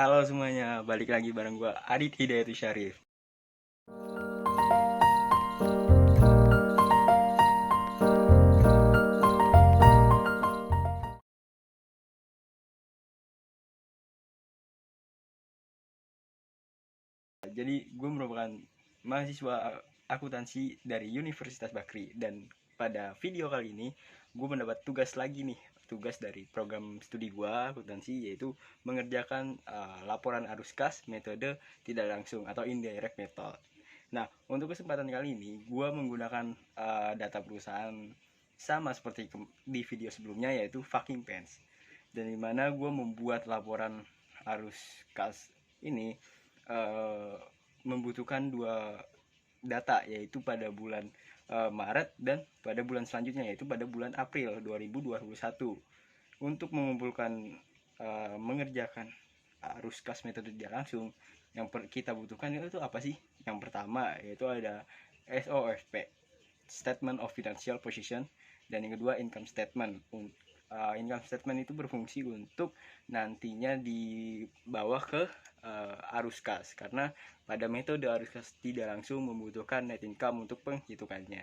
Halo semuanya, balik lagi bareng gua Adit Hidayati Syarif. Jadi gue merupakan mahasiswa akuntansi dari Universitas Bakri, dan pada video kali ini gue mendapat tugas lagi nih, tugas dari program studi gue akuntansi, yaitu mengerjakan laporan arus kas metode tidak langsung atau indirect method. Nah, untuk kesempatan kali ini gue menggunakan data perusahaan sama seperti di video sebelumnya, yaitu fucking pants, dan dimana gue membuat laporan arus kas ini uh, membutuhkan dua data, yaitu pada bulan Maret dan pada bulan selanjutnya, yaitu pada bulan April 2021. Untuk mengumpulkan mengerjakan arus kas metode tidak langsung, yang kita butuhkan itu apa sih? Yang pertama yaitu ada SOFP, Statement of Financial Position, dan yang kedua income statement. Income statement itu berfungsi untuk nantinya dibawa ke arus kas, karena pada metode arus kas tidak langsung membutuhkan net income untuk penghitungannya.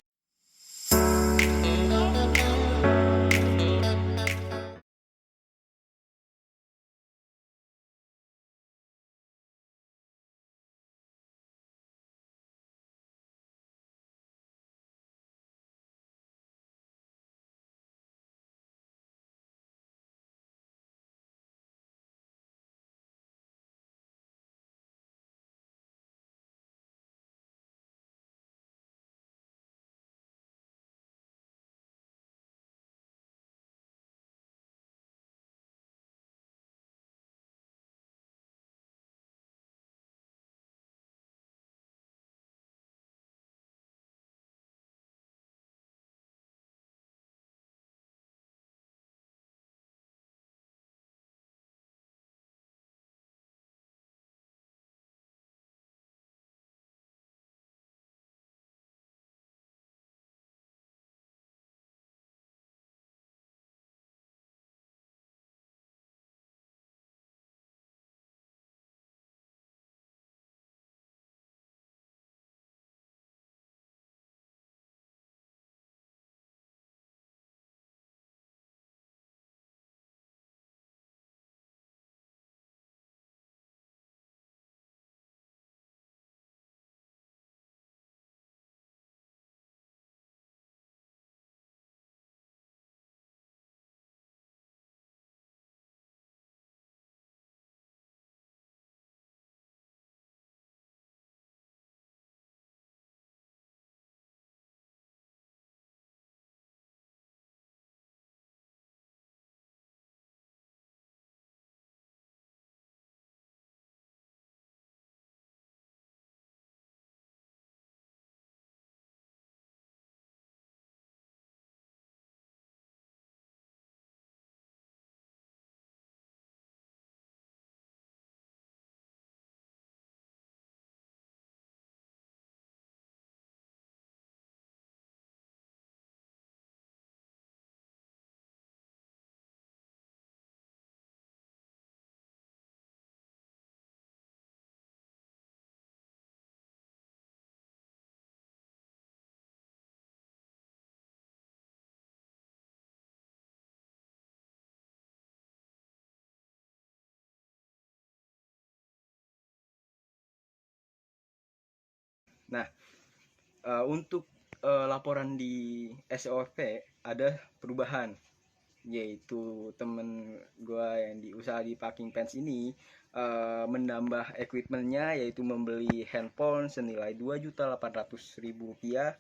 Nah, untuk laporan di SOP ada perubahan, yaitu temen gue yang di usaha di Packing Pants ini menambah equipmentnya, yaitu membeli handphone senilai 2.800.000 rupiah,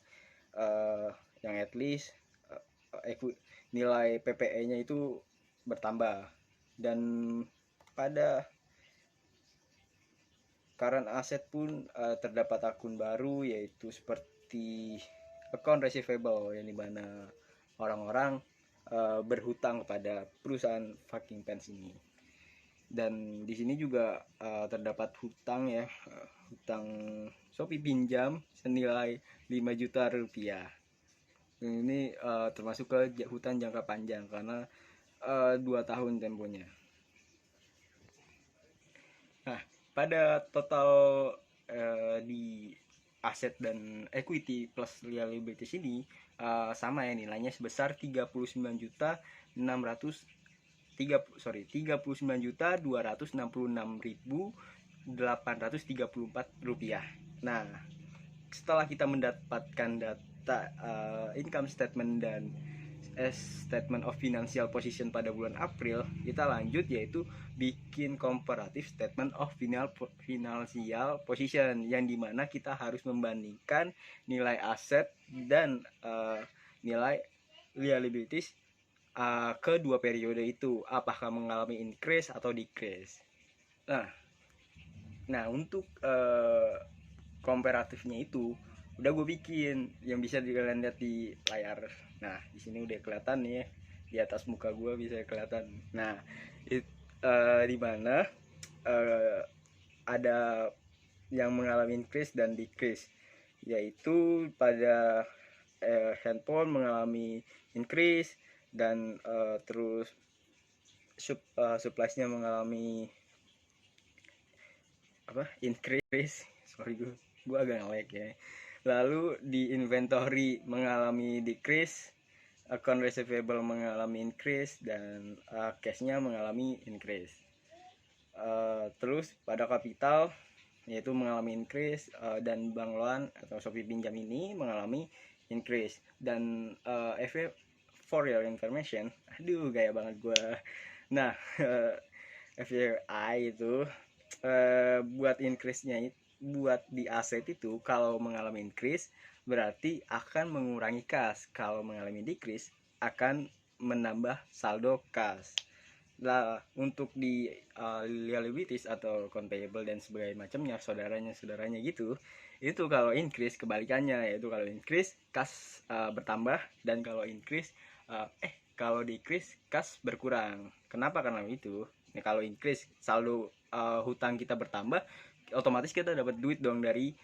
yang at least nilai PPE-nya itu bertambah. Dan pada current aset pun terdapat akun baru, yaitu seperti account receivable, yang dimana orang-orang berhutang kepada perusahaan fucking pants ini. Dan di sini juga terdapat hutang ya, hutang Shopee pinjam senilai 5 juta rupiah. Dan ini termasuk ke hutang jangka panjang karena 2 tahun temponya. Nah, pada total di aset dan equity plus liabilities ini sama ya, nilainya sebesar 39.266.834 rupiah. Nah, setelah kita mendapatkan data income statement dan statement of financial position pada bulan April, kita lanjut yaitu bikin comparative statement of financial position, yang dimana kita harus membandingkan nilai aset dan nilai liabilities kedua periode itu, apakah mengalami increase atau decrease. Nah untuk komparatifnya itu udah gue bikin, yang bisa kalian lihat di layar. Nah di sini udah kelihatan nih ya, di atas muka gue bisa kelihatan. Nah di mana ada yang mengalami increase dan decrease, yaitu pada handphone mengalami increase dan terus suppliesnya mengalami increase. Sorry, gue agak ngelek ya. Lalu di inventory mengalami decrease, account receivable mengalami increase, dan cashnya mengalami increase. Terus pada kapital yaitu mengalami increase, dan bank loan atau Shopee pinjam ini mengalami increase. Dan for your information, aduh gaya banget gue. Nah FYI itu buat increase-nya, buat di aset itu kalau mengalami increase berarti akan mengurangi kas, kalau mengalami decrease akan menambah saldo kas. Nah untuk di liabilities atau account payable dan sebagainya macamnya, saudaranya gitu, itu kalau increase kebalikannya, yaitu kalau increase kas bertambah, dan kalau increase kalau decrease kas berkurang. Kenapa? Karena itu kalau increase saldo hutang kita bertambah, otomatis kita dapat duit dong dari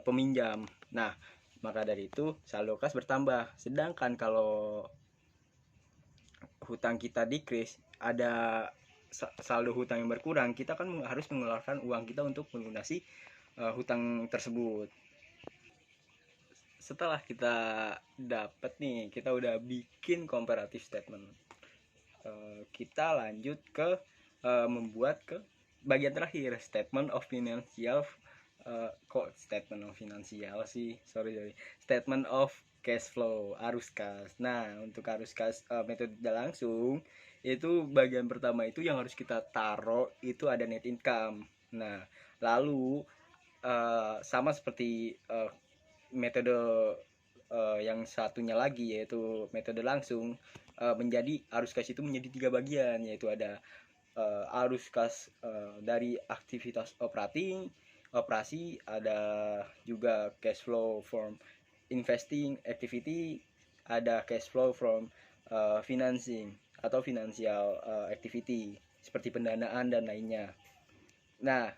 peminjam. Nah maka dari itu saldo kas bertambah. Sedangkan kalau hutang kita decrease, ada saldo hutang yang berkurang, kita kan harus mengeluarkan uang kita untuk melunasi hutang tersebut. Setelah kita dapat nih, kita udah bikin comparative statement, kita lanjut ke membuat ke bagian terakhir, statement of financial kok statement of financial sih, sorry statement of cash flow, arus kas. Nah untuk arus kas metode langsung itu bagian pertama itu yang harus kita taruh itu ada net income. Nah lalu sama seperti metode yang satunya lagi yaitu metode langsung, menjadi arus kas itu menjadi 3 bagian, yaitu ada arus kas dari aktivitas operasi, ada juga cash flow from investing activity, ada cash flow from financing atau financial activity seperti pendanaan dan lainnya. Nah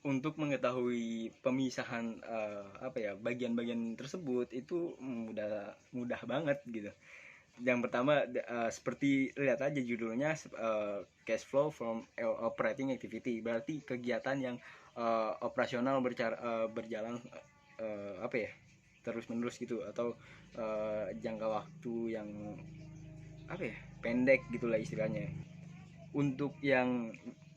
untuk mengetahui pemisahan bagian-bagian tersebut itu mudah banget gitu. Yang pertama seperti lihat aja judulnya, cash flow from operating activity, berarti kegiatan yang operasional berjalan terus menerus gitu, atau jangka waktu yang pendek gitulah istilahnya. Untuk yang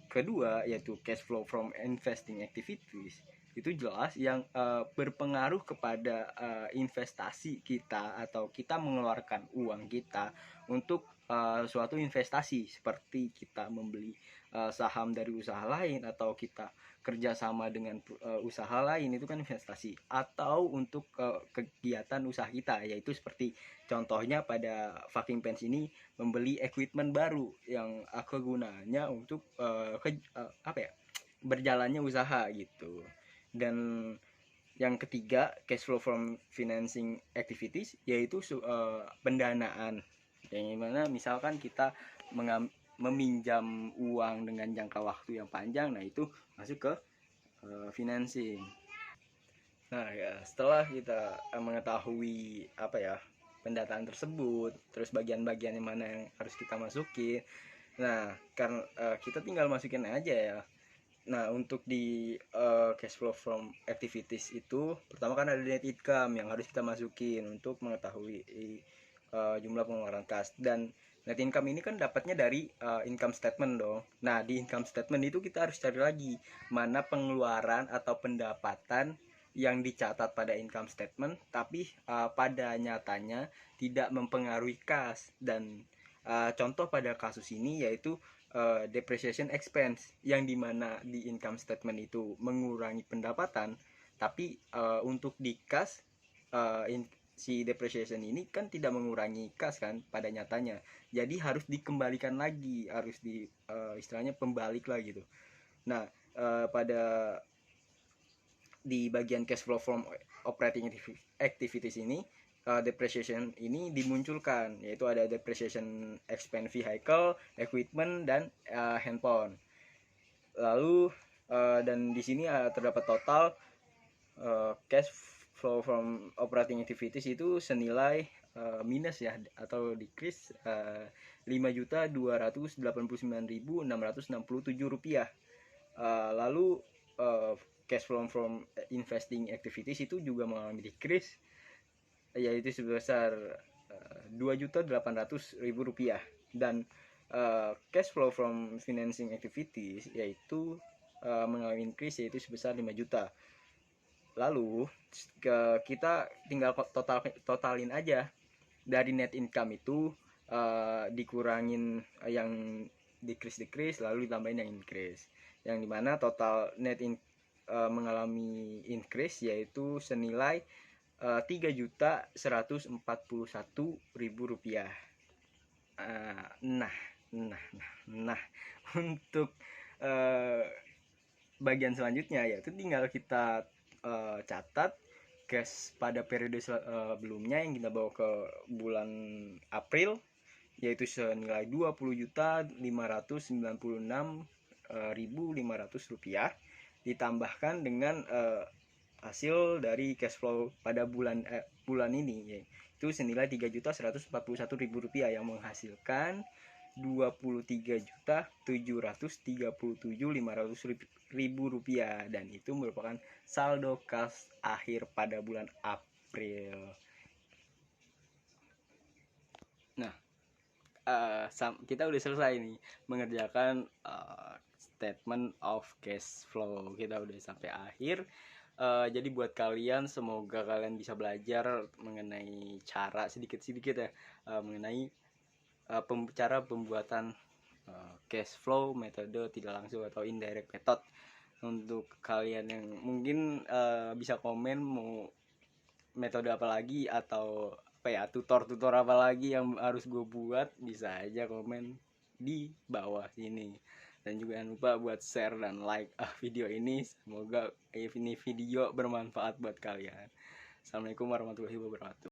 kedua yaitu cash flow from investing activities, itu jelas yang berpengaruh kepada investasi kita, atau kita mengeluarkan uang kita untuk suatu investasi, seperti kita membeli saham dari usaha lain, atau kita kerjasama dengan usaha lain, itu kan investasi. Atau untuk kegiatan usaha kita, yaitu seperti contohnya pada Fucking Pants ini membeli equipment baru yang kegunaannya untuk berjalannya usaha gitu. Dan yang ketiga cash flow from financing activities, yaitu pendanaan, yang dimana misalkan kita meminjam uang dengan jangka waktu yang panjang, nah itu masuk ke financing. Nah ya setelah kita mengetahui pendataan tersebut, terus bagian-bagian yang mana yang harus kita masukin, nah kan kita tinggal masukin aja ya. Nah, untuk di cash flow from activities itu pertama kan ada net income yang harus kita masukin untuk mengetahui jumlah pengeluaran kas. Dan net income ini kan dapatnya dari income statement dong. Nah, di income statement itu kita harus cari lagi mana pengeluaran atau pendapatan yang dicatat pada income statement tapi pada nyatanya tidak mempengaruhi kas. Dan contoh pada kasus ini yaitu depreciation expense, yang dimana di income statement itu mengurangi pendapatan tapi untuk di kas si depreciation ini kan tidak mengurangi kas kan pada nyatanya, jadi harus dikembalikan lagi, harus di istilahnya pembalik lah gitu. Nah, pada di bagian cash flow from operating activities ini depreciation ini dimunculkan, yaitu ada depreciation expense vehicle, equipment, dan handphone. Lalu dan di sini terdapat total cash flow from operating activities itu senilai minus ya atau decrease 5.289.667 rupiah. Lalu cash flow from investing activities itu juga mengalami decrease, yaitu sebesar 2.800.000 rupiah. Dan cash flow from financing activities yaitu mengalami increase, yaitu sebesar 5 juta. Lalu kita tinggal totalin aja dari net income itu dikurangin yang decrease lalu ditambahin yang increase, yang dimana total net mengalami increase yaitu senilai 3.141.000 rupiah. Nah untuk bagian selanjutnya yaitu tinggal kita catat cash pada periode sebelumnya yang kita bawa ke bulan April, yaitu senilai 20.596.500 rupiah, ditambahkan dengan hasil dari cash flow pada bulan ini, yaitu senilai 3.141.000 rupiah yang menghasilkan 23.737.500 rupiah, dan itu merupakan saldo kas akhir pada bulan April. Nah, kita udah selesai nih mengerjakan statement of cash flow, kita udah sampai akhir. Jadi buat kalian, semoga kalian bisa belajar mengenai cara sedikit-sedikit ya mengenai cara pembuatan cash flow metode tidak langsung atau indirect method. Untuk kalian yang mungkin bisa komen mau metode apa lagi atau apa ya, tutor apa lagi yang harus gue buat, bisa aja komen di bawah sini. Dan juga jangan lupa buat share dan like video ini. Semoga ini video bermanfaat buat kalian. Assalamualaikum warahmatullahi wabarakatuh.